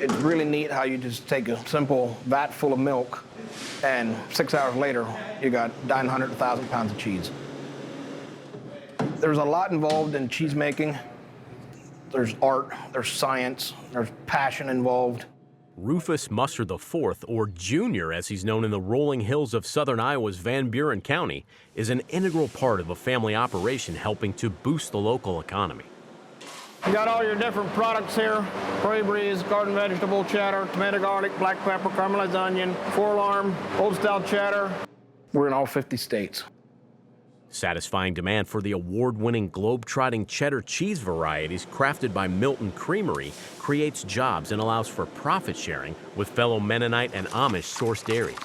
It's really neat how you just take a simple vat full of milk and 6 hours later, you got 900, 1,000 pounds of cheese. There's a lot involved in cheese making. There's art, there's science, there's passion involved. Rufus Musser IV, or Junior as he's known in the rolling hills of southern Iowa's Van Buren County, is an integral part of a family operation helping to boost the local economy. You got all your different products here: prairie breeze, garden vegetable, cheddar, tomato garlic, black pepper, caramelized onion, 4-alarm, old style cheddar. We're in all 50 states. Satisfying demand for the award-winning globe-trotting cheddar cheese varieties crafted by Milton Creamery creates jobs and allows for profit sharing with fellow Mennonite and Amish source dairies.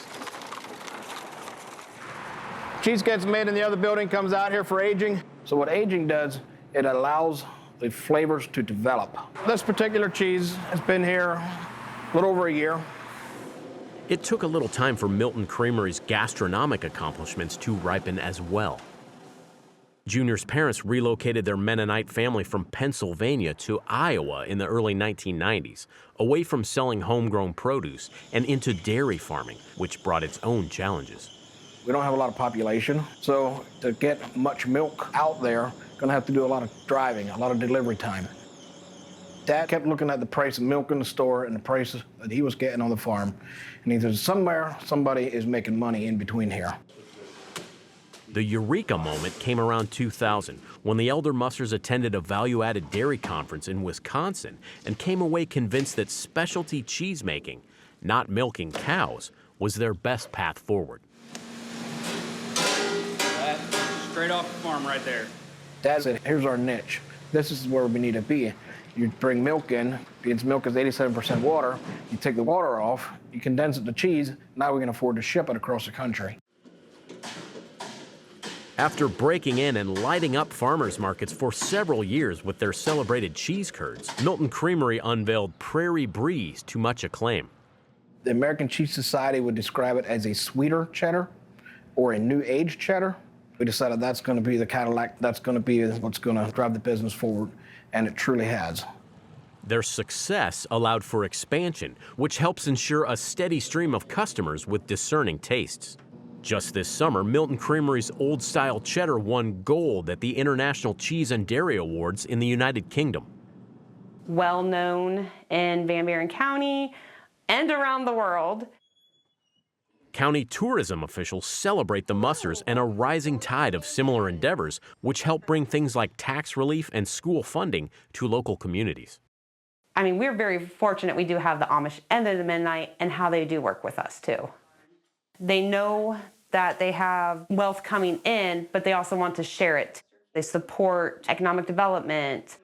Cheese gets made in the other building, comes out here for aging. So what aging does, it allows the flavors to develop. This particular cheese has been here a little over a year. It took a little time for Milton Creamery's gastronomic accomplishments to ripen as well. Junior's parents relocated their Mennonite family from Pennsylvania to Iowa in the early 1990s, away from selling homegrown produce and into dairy farming, which brought its own challenges. We don't have a lot of population, so to get much milk out there, gonna have to do a lot of driving, a lot of delivery time. Dad kept looking at the price of milk in the store and the prices that he was getting on the farm, and he said, somewhere, somebody is making money in between here. The eureka moment came around 2000 when the elder Mussers attended a value-added dairy conference in Wisconsin and came away convinced that specialty cheese making, not milking cows, was their best path forward. That's straight off the farm right there. Dad said, here's our niche. This is where we need to be. You bring milk in, because milk is 87% water, you take the water off, you condense it to cheese, now we can afford to ship it across the country. After breaking in and lighting up farmers markets for several years with their celebrated cheese curds, Milton Creamery unveiled Prairie Breeze to much acclaim. The American Cheese Society would describe it as a sweeter cheddar or a new age cheddar. We decided that's going to be the Cadillac, that's going to be what's going to drive the business forward, and it truly has. Their success allowed for expansion, which helps ensure a steady stream of customers with discerning tastes. Just this summer, Milton Creamery's old-style cheddar won gold at the International Cheese and Dairy Awards in the United Kingdom. Well known in Van Buren County and around the world. County tourism officials celebrate the Mussers and a rising tide of similar endeavors, which help bring things like tax relief and school funding to local communities. I mean, we're very fortunate we do have the Amish and the Mennonite and how they do work with us too. They know that they have wealth coming in, but they also want to share it. They support economic development.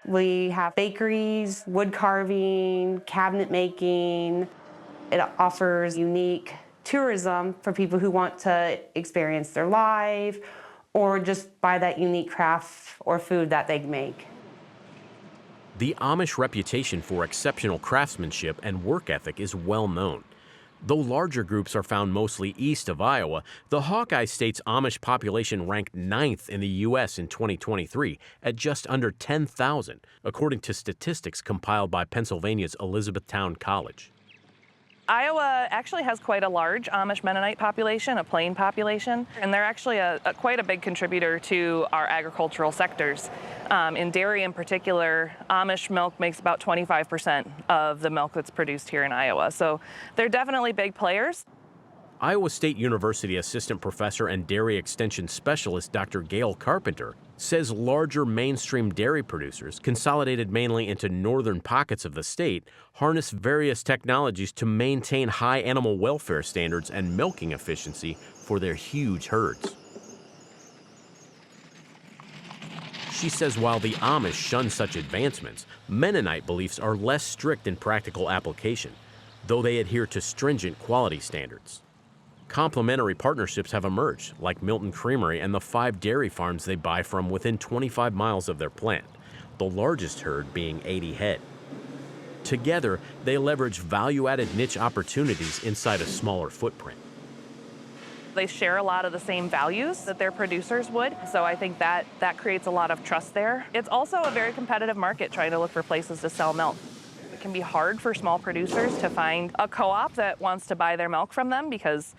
We have bakeries, wood carving, cabinet making. It offers unique tourism for people who want to experience their life or just buy that unique craft or food that they make. The Amish reputation for exceptional craftsmanship and work ethic is well known. Though larger groups are found mostly east of Iowa, the Hawkeye State's Amish population ranked 9th in the U.S. in 2023 at just under 10,000, according to statistics compiled by Pennsylvania's Elizabethtown College. Iowa actually has quite a large Amish Mennonite population, a plain population, and they're actually quite a big contributor to our agricultural sectors. In dairy in particular, Amish milk makes about 25% of the milk that's produced here in Iowa, so they're definitely big players. Iowa State University assistant professor and dairy extension specialist Dr. Gail Carpenter says larger mainstream dairy producers, consolidated mainly into northern pockets of the state, harness various technologies to maintain high animal welfare standards and milking efficiency for their huge herds. She says while the Amish shun such advancements, Mennonite beliefs are less strict in practical application, though they adhere to stringent quality standards. Complementary partnerships have emerged, like Milton Creamery and the 5 dairy farms they buy from within 25 miles of their plant, the largest herd being 80 head. Together, they leverage value-added niche opportunities inside a smaller footprint. They share a lot of the same values that their producers would, so I think that creates a lot of trust there. It's also a very competitive market trying to look for places to sell milk. It can be hard for small producers to find a co-op that wants to buy their milk from them because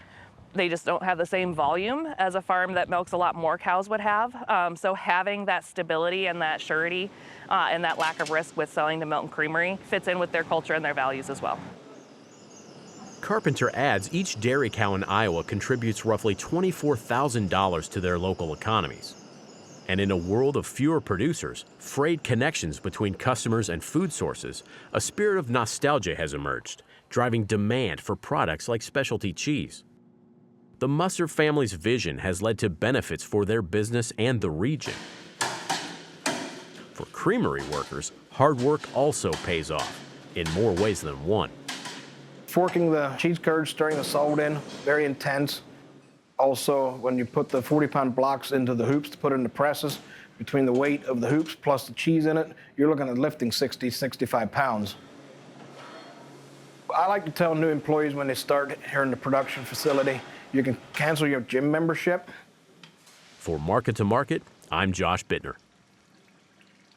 they just don't have the same volume as a farm that milks a lot more cows would have. So having that stability and that surety and that lack of risk with selling to Milton Creamery fits in with their culture and their values as well. Carpenter adds each dairy cow in Iowa contributes roughly $24,000 to their local economies. And in a world of fewer producers, frayed connections between customers and food sources, a spirit of nostalgia has emerged, driving demand for products like specialty cheese. The Musser family's vision has led to benefits for their business and the region. For creamery workers, hard work also pays off, in more ways than one. Forking the cheese curds, stirring the salt in, very intense. Also, when you put the 40-pound blocks into the hoops to put in the presses, between the weight of the hoops plus the cheese in it, you're looking at lifting 60, 65 pounds. I like to tell new employees when they start here in the production facility, you can cancel your gym membership. For Market to Market, I'm Josh Bittner.